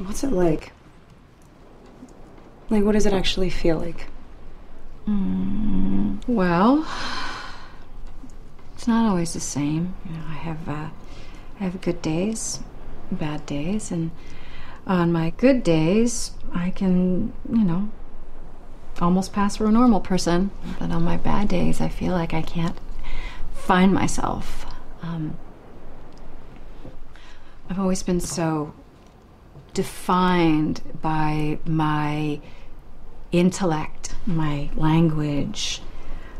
What's it like? Like, what does it actually feel like? Well, it's not always the same. You know, I have good days, bad days, and on my good days, I can, almost pass for a normal person. But on my bad days, I feel like I can't find myself. I've always been so defined by my intellect, my language,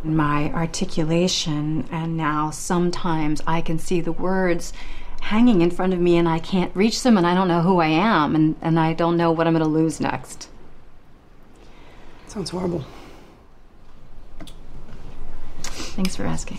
my articulation, and now sometimes I can see the words hanging in front of me and I can't reach them and I don't know who I am and I don't know what I'm going to lose next. Sounds horrible. Thanks for asking.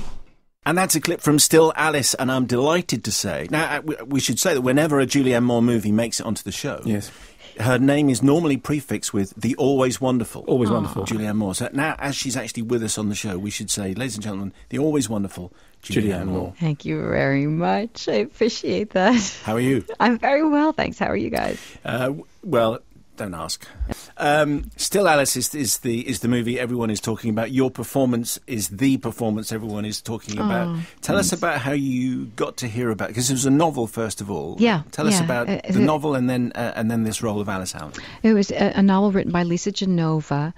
And that's a clip from Still Alice, and I'm delighted to say... Now, we should say that whenever a Julianne Moore movie makes it onto the show... Yes. Her name is normally prefixed with the always wonderful. Always wonderful. Julianne Moore. So now, as she's actually with us on the show, we should say, ladies and gentlemen, the always wonderful Julianne Moore. Thank you very much. I appreciate that. How are you? I'm very well, thanks. How are you guys? Well, don't ask. Still Alice is the movie everyone is talking about. Your performance is the performance everyone is talking about. Tell us about how you got to hear about it, because it was a novel first of all. Yeah. Tell us about the novel and then this role of Alice Howard. It was a novel written by Lisa Genova,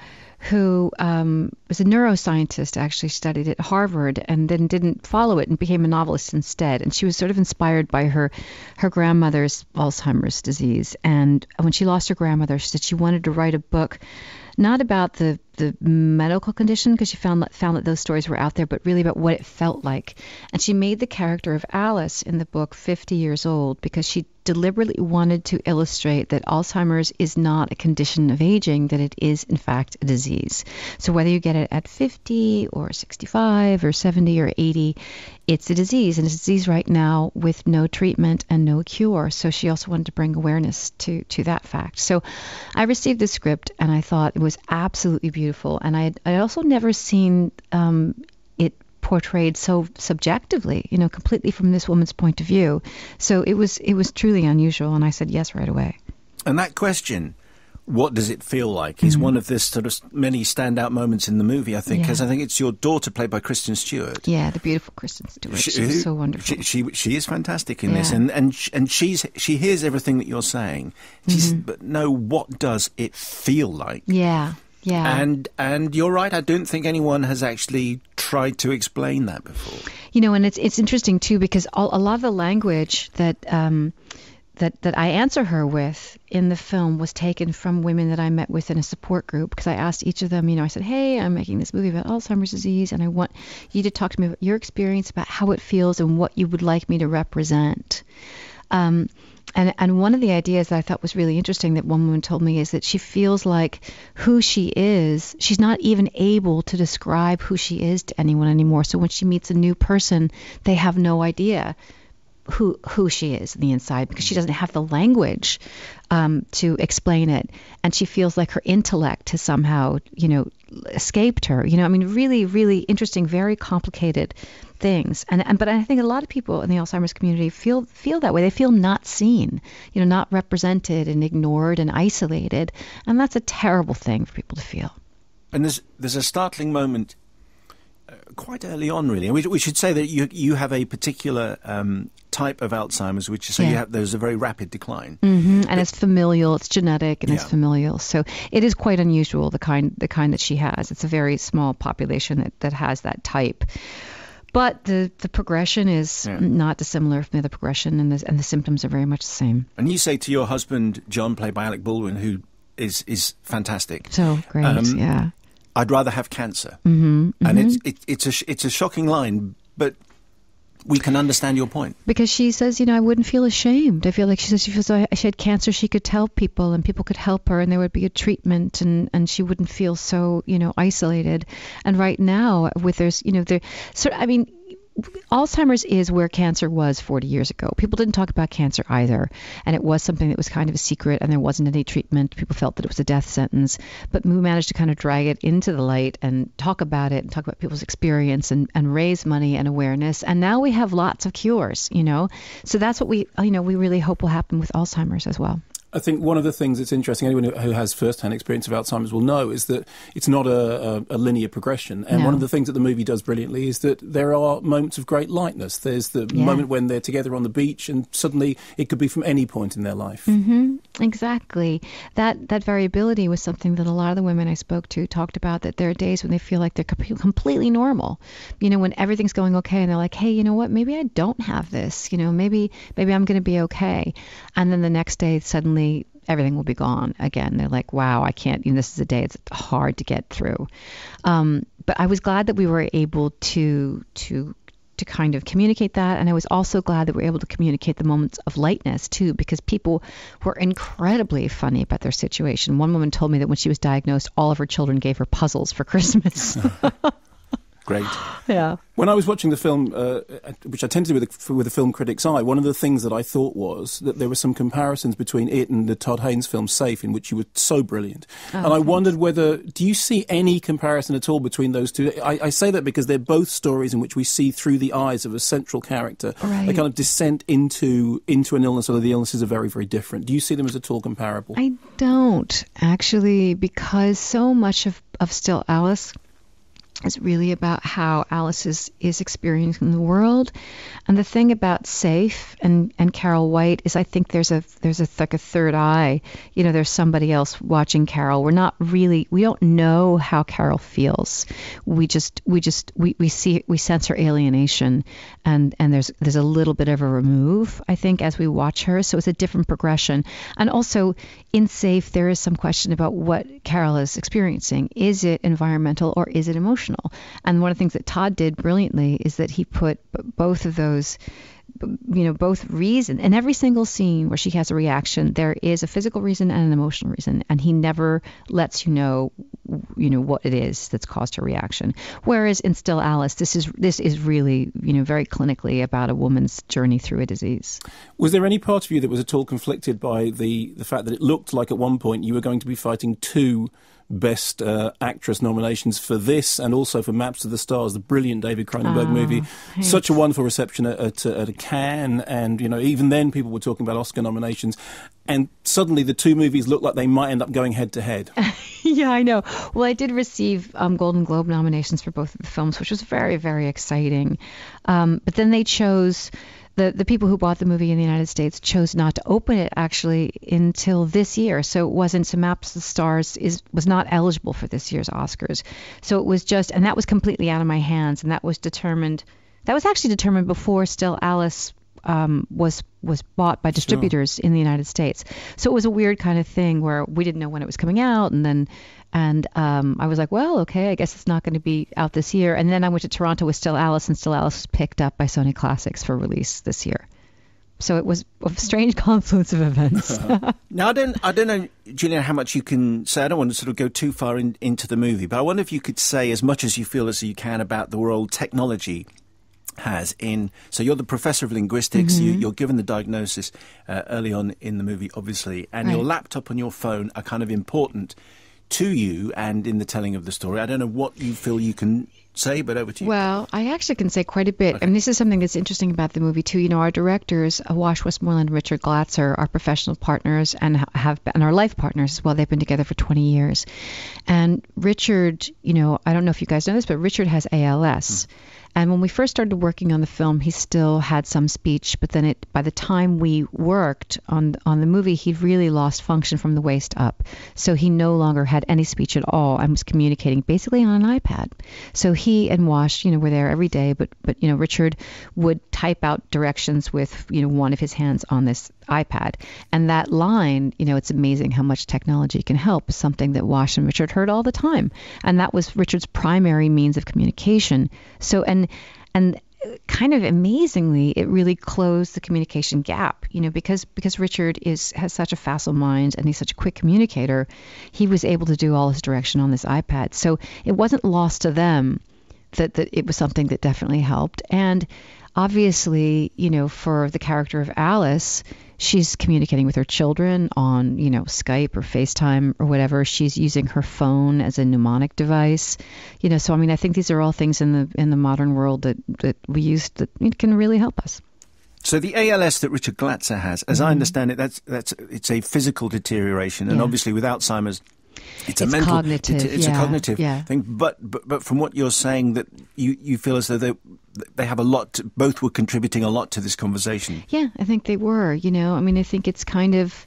who was a neuroscientist, actually studied at Harvard and then didn't follow it and became a novelist instead. And she was sort of inspired by her grandmother's Alzheimer's disease. And when she lost her grandmother, she said she wanted to write a book not about the medical condition, because she found that those stories were out there, but really about what it felt like. And she made the character of Alice in the book 50 years old because she deliberately wanted to illustrate that Alzheimer's is not a condition of aging, that it is, in fact, a disease. So whether you get it at 50 or 65 or 70 or 80, it's a disease, and it's a disease right now with no treatment and no cure. So she also wanted to bring awareness to that fact. So I received the script, and I thought it was absolutely beautiful. And I also never seen it portrayed so subjectively, completely from this woman's point of view. So it was truly unusual, and I said yes right away. And that question, what does it feel like, is one of the sort of many standout moments in the movie, I think, because I think it's your daughter played by Kristen Stewart. Yeah, the beautiful Kristen Stewart. She's so wonderful. She is fantastic in this, and she hears everything that you're saying. But no, what does it feel like? Yeah. Yeah. And you're right, I don't think anyone has actually tried to explain that before. And it's interesting too, because a lot of the language that I answer her with in the film was taken from women that I met with in a support group, because I asked each of them, I said, hey, I'm making this movie about Alzheimer's disease, and I want you to talk to me about your experience, about how it feels and what you would like me to represent. And one of the ideas that I thought was really interesting that one woman told me is that she feels like who she is, she's not even able to describe who she is to anyone anymore. So when she meets a new person, they have no idea who she is on the inside, because she doesn't have the language to explain it. And she feels like her intellect has somehow, escaped her. Really, really interesting, very complicated things. But I think a lot of people in the Alzheimer's community feel that way. They feel not seen, not represented and ignored and isolated. And that's a terrible thing for people to feel. And there's a startling moment quite early on, really. And we should say that you have a particular type of Alzheimer's, which is there's a very rapid decline. Mm-hmm. And it's familial, it's genetic, and it's familial. So it is quite unusual, the kind that she has. It's a very small population that has that type. But the progression is not dissimilar from the other progression, and the symptoms are very much the same. And you say to your husband, John, played by Alec Baldwin, who is fantastic. So great, I'd rather have cancer. Mm-hmm, mm-hmm. And it's a shocking line, but we can understand your point. Because she says, I wouldn't feel ashamed. I feel like she feels like she had cancer, she could tell people and people could help her and there would be a treatment and she wouldn't feel so, isolated. And right now, Alzheimer's is where cancer was 40 years ago. People didn't talk about cancer either. And it was something that was kind of a secret and there wasn't any treatment. People felt that it was a death sentence. But we managed to kind of drag it into the light and talk about it and talk about people's experience and raise money and awareness. And now we have lots of cures, So that's what we really hope will happen with Alzheimer's as well. I think one of the things that's interesting, anyone who has first-hand experience of Alzheimer's will know, is that it's not a linear progression. And one of the things that the movie does brilliantly is that there are moments of great lightness. There's the moment when they're together on the beach, and suddenly it could be from any point in their life. Mm-hmm. Exactly. That variability was something that a lot of the women I spoke to talked about, that there are days when they feel like they're completely normal. When everything's going okay, and they're like, hey, you know what, maybe I don't have this. Maybe I'm going to be okay. And then the next day, suddenly everything will be gone again. They're like, wow, I can't, this is a day it's hard to get through. But I was glad that we were able to kind of communicate that. And I was also glad that we were able to communicate the moments of lightness too, because people were incredibly funny about their situation. One woman told me that when she was diagnosed, all of her children gave her puzzles for Christmas. Great. Yeah. When I was watching the film, which I tend to do with a film critic's eye, one of the things that I thought was that there were some comparisons between it and the Todd Haynes film Safe, in which you were so brilliant. And I wondered do you see any comparison at all between those two? I say that because they're both stories in which we see through the eyes of a central character a kind of descent into an illness, although the illnesses are very, very different. Do you see them as at all comparable? I don't, actually, because so much of Still Alice is really about how Alice is experiencing the world. And the thing about Safe and Carol White is, I think there's like a third eye. There's somebody else watching Carol. We don't know how Carol feels. We sense her alienation, and there's a little bit of a remove, I think, as we watch her. So it's a different progression. And also in Safe, there is some question about what Carol is experiencing. Is it environmental or is it emotional? And one of the things that Todd did brilliantly is that he put both of those, both reasons. In every single scene where she has a reaction, there is a physical reason and an emotional reason, and he never lets you know what it is that's caused her reaction. Whereas in Still Alice, this is really, very clinically about a woman's journey through a disease. Was there any part of you that was at all conflicted by the fact that it looked like at one point you were going to be fighting two Best Actress nominations for this and also for Maps to the Stars, the brilliant David Cronenberg movie? Thanks. Such a wonderful reception at a Cannes, and even then people were talking about Oscar nominations, and suddenly the two movies look like they might end up going head to head. Yeah, I know. Well, I did receive Golden Globe nominations for both of the films, which was very, very exciting. But then they chose... The people who bought the movie in the United States chose not to open it actually until this year. So it wasn't, so Maps to the Stars was not eligible for this year's Oscars. So it was just, and that was completely out of my hands. And that was actually determined before Still Alice was bought by distributors in the United States. So it was a weird kind of thing where we didn't know when it was coming out, and I was like, well, okay, I guess it's not going to be out this year. And then I went to Toronto with Still Alice, and Still Alice was picked up by Sony Classics for release this year. So it was a strange confluence of events. Now, I don't know, Julianne, how much you can say. I don't want to sort of go too far into the movie, but I wonder if you could say as much as you feel as you can about the role technology has in. So you're the professor of linguistics. You're given the diagnosis early on in the movie, obviously, and your laptop and your phone are kind of important to you and in the telling of the story. I don't know what you feel you can say, but over to you. Well, I actually can say quite a bit. Okay. And this is something that's interesting about the movie too. Our directors, Wash Westmoreland and Richard Glatzer, are professional partners and are life partners as well. They've been together for 20 years. And Richard, I don't know if you guys know this, but Richard has ALS. And when we first started working on the film, he still had some speech, but then by the time we worked on the movie, he'd really lost function from the waist up. So he no longer had any speech at all and was communicating basically on an iPad. So he and Wash, were there every day, but Richard would type out directions with, one of his hands on this iPad. And that line, it's amazing how much technology can help, is something that Wash and Richard heard all the time. And that was Richard's primary means of communication. So, and kind of amazingly, it really closed the communication gap, because Richard has such a facile mind and he's such a quick communicator, he was able to do all his direction on this iPad. So it wasn't lost to them that it was something that definitely helped. And obviously, for the character of Alice, she's communicating with her children on, Skype or FaceTime or whatever. She's using her phone as a mnemonic device. So I think these are all things in the modern world that we use that can really help us. So the ALS that Richard Glatzer has, as I understand it, it's a physical deterioration, and obviously with Alzheimer's, it's a mental, cognitive, it's a cognitive thing. But from what you're saying, that you feel as though they have a lot. Both were contributing a lot to this conversation. Yeah, I think they were. I mean, I think it's kind of.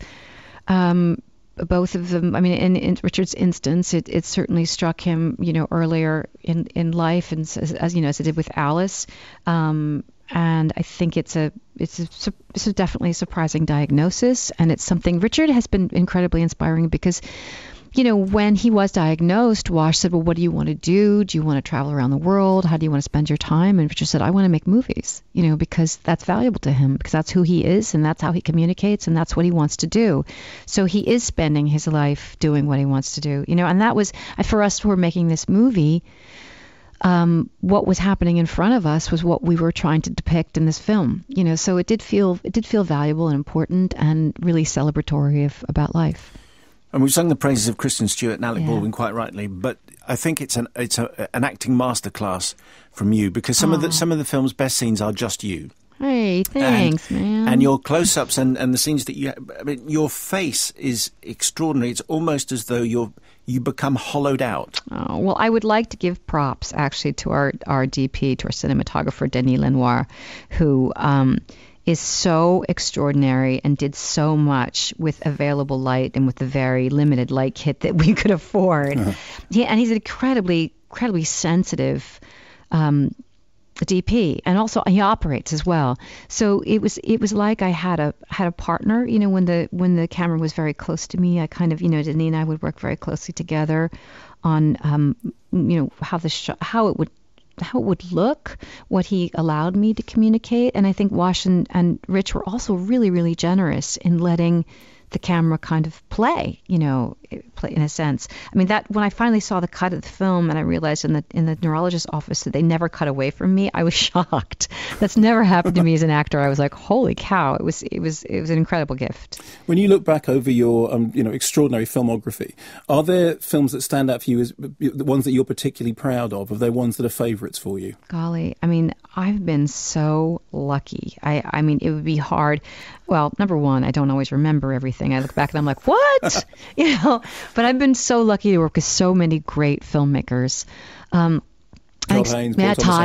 Both of them, I mean, in Richard's instance, it certainly struck him, earlier in life, and as it did with Alice. And I think it's definitely a surprising diagnosis, and it's something Richard has been incredibly inspiring because, when he was diagnosed, Wash said, well, what do you want to do? Do you want to travel around the world? How do you want to spend your time? And Richard said, I want to make movies, because that's valuable to him, because that's who he is, and that's how he communicates, and that's what he wants to do. So he is spending his life doing what he wants to do, and that was, for us who were making this movie, what was happening in front of us was what we were trying to depict in this film, so it did feel valuable and important and really celebratory about life. And we've sung the praises of Kristen Stewart and Alec Baldwin quite rightly, but I think it's an acting masterclass from you, because some of the film's best scenes are just you. Hey, thanks, man. And your close-ups and the scenes that your face is extraordinary. It's almost as though you become hollowed out. Oh, well, I would like to give props actually to our DP, to our cinematographer Denis Lenoir, who is so extraordinary and did so much with available light and with the very limited light kit that we could afford. And he's an incredibly sensitive DP, and also he operates as well. So it was like I had a partner. When the camera was very close to me, I kind of Denis and I would work very closely together on how it would look, what he allowed me to communicate. And I think Wash and Rich were also really, really generous in letting the camera kind of play in a sense. I mean, that when I finally saw the cut of the film and I realized in the neurologist's office that they never cut away from me, I was shocked. That's never happened to me as an actor. I was like, holy cow! It was an incredible gift. When you look back over your extraordinary filmography, are there films that stand out for you as the ones that you're particularly proud of? Are there ones that are favourites for you? Golly, I mean, I've been so lucky. I mean, it would be hard. Well, number one, I don't always remember everything. I look back and I'm like, what? But I've been so lucky to work with so many great filmmakers. Todd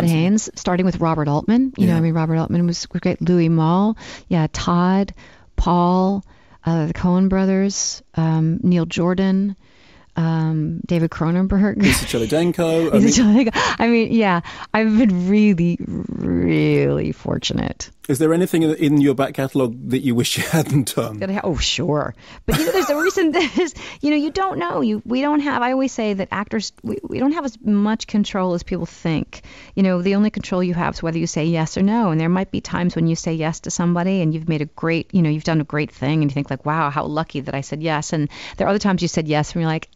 Haynes, starting with Robert Altman. Robert Altman was great. Louis Malle. Yeah, Todd, Paul, the Coen brothers, Neil Jordan, David Cronenberg. Lisa Cholodenko. I mean, yeah, I've been really, really fortunate. Is there anything in your back catalogue that you wish you hadn't done? Oh, sure. But, there's a reason that is, you don't know. We don't have, I always say that actors, we don't have as much control as people think. The only control you have is whether you say yes or no. And there might be times when you say yes to somebody and you've made a great, you've done a great thing and you think like, wow, how lucky that I said yes. And there are other times you said yes and you're like,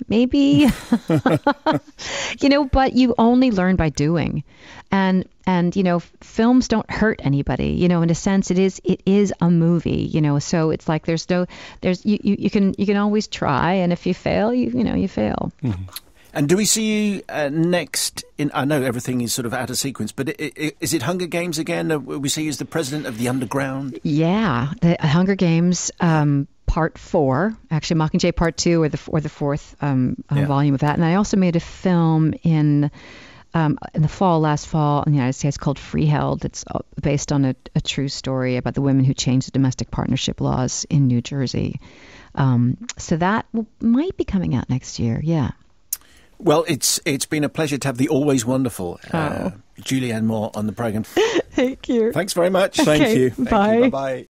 maybe, but you only learn by doing. And films don't hurt anybody, in a sense. It is a movie, so it's like you can always try. And if you fail, you fail. Mm-hmm. And do we see you next I know everything is sort of out of sequence, but is it Hunger Games again? Will we see you as the president of the underground? Yeah, the Hunger Games, Part 4, actually Mockingjay Part 2 or the fourth volume of that. And I also made a film in the last fall in the United States called Freeheld. It's based on a true story about the women who changed the domestic partnership laws in New Jersey. So that might be coming out next year. Yeah. Well, it's been a pleasure to have the always wonderful Julianne Moore on the programme. Thank you. Thanks very much. Thank you. Bye. Bye-bye.